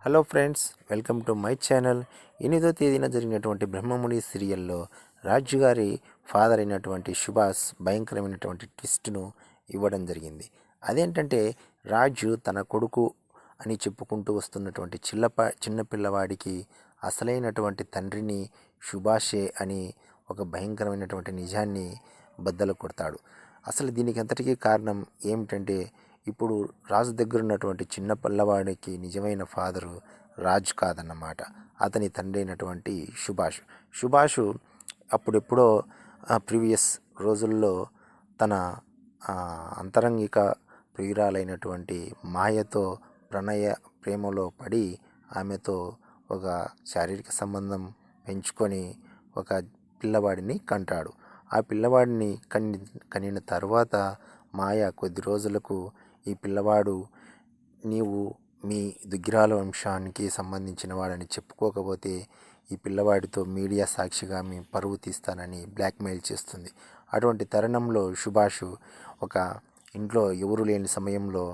Hello friends, welcome to my channel. 8వ తేదీన జరిగినటువంటి బ్రహ్మముడి సీరియల్లో రాజు గారి ఫాదర్ అయినటువంటి సుభాష్ భయంకరమైనటువంటి ట్విస్ట్ను ఇవ్వడం జరిగింది. అదేంటంటే రాజు తన కొడుకు అని చెప్పుకుంటూ వస్తున్నటువంటి చిన్న పిల్లవాడికి అసలైనటువంటి తండ్రిని సుభాషే అని ఒక భయంకరమైనటువంటి నిజాన్ని బద్దలు కొడతాడు. అసలు దీనికి అంతటికీ కారణం ఏమిటంటే ఇప్పుడు రాజు దగ్గర ఉన్నటువంటి చిన్న పిల్లవాడికి నిజమైన ఫాదరు రాజు కాదన్నమాట. అతని తండ్రి అయినటువంటి సుభాష్ అప్పుడెప్పుడో ప్రీవియస్ రోజుల్లో తన అంతరంగిక ప్రియురాలైనటువంటి మాయతో ప్రేమలో పడి ఆమెతో ఒక శారీరక సంబంధం పెంచుకొని ఒక పిల్లవాడిని కంటాడు. ఆ పిల్లవాడిని కనిన తర్వాత మాయ కొద్ది రోజులకు ఈ పిల్లవాడు నీవు మీ దుగ్గిరాల వంశానికి సంబంధించిన వాడని చెప్పుకోకపోతే ఈ పిల్లవాడితో మీడియా సాక్షిగా మీ పరువు తీస్తానని బ్లాక్మెయిల్ చేస్తుంది. అటువంటి తరుణంలో సుభాష్ ఒక ఇంట్లో ఎవరు లేని సమయంలో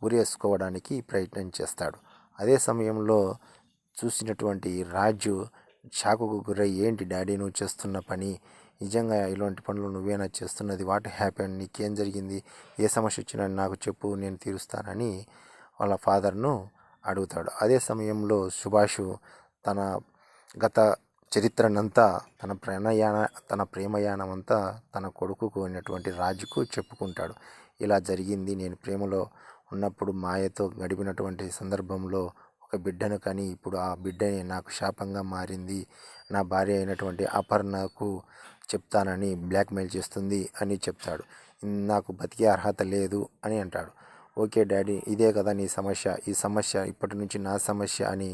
ఉరేసుకోవడానికి ప్రయత్నం చేస్తాడు. అదే సమయంలో చూసినటువంటి రాజు షాకుకు గురై, ఏంటి డాడీ నువ్వు చేస్తున్న పని, నిజంగా ఇలాంటి పనులు నువ్వేనా చేస్తున్నది, వాట్ హ్యాపెన్, నీకేం జరిగింది, ఏ సమస్య వచ్చినా నాకు చెప్పు, నేను తీరుస్తానని వాళ్ళ ఫాదర్ను అడుగుతాడు. అదే సమయంలో సుభాష్ తన గత చరిత్రనంతా తన ప్రేమయానం అంతా తన కొడుకుకు ఉన్నటువంటి రాజుకు చెప్పుకుంటాడు. ఇలా జరిగింది, నేను ప్రేమలో ఉన్నప్పుడు మాయతో గడిపినటువంటి సందర్భంలో ఒక బిడ్డను కానీ ఇప్పుడు ఆ బిడ్డనే నాకు శాపంగా మారింది, నా భార్య అయినటువంటి అపర్ణకు చెప్తానని బ్లాక్మెయిల్ చేస్తుంది అని చెప్తాడు. నాకు బతికే అర్హత లేదు అని అంటాడు. ఓకే డాడీ, ఇదే కదా నీ సమస్య, ఈ సమస్య ఇప్పటి నుంచి నా సమస్య అని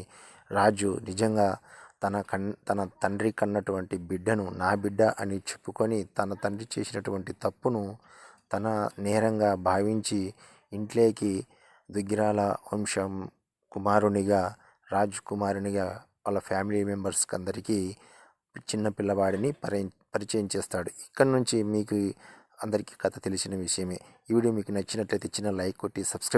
రాజు నిజంగా తన తండ్రి కన్నటువంటి బిడ్డను నా బిడ్డ అని చెప్పుకొని తన తండ్రి చేసినటువంటి తప్పును తన నేరంగా భావించి ఇంట్లోకి దుగ్గిరాల వంశం కుమారునిగా రాజకుమారునిగా వాళ్ళ ఫ్యామిలీ మెంబర్స్కి అందరికీ చిన్న పిల్లవాడిని పరిచయం చేస్తాడు. ఇక్కడ నుంచి మీకు అందరికీ కథ తెలిసిన విషయమే. ఈ వీడియో మీకు నచ్చినట్లయితే చిన్న లైక్ కొట్టి సబ్స్క్రైబ్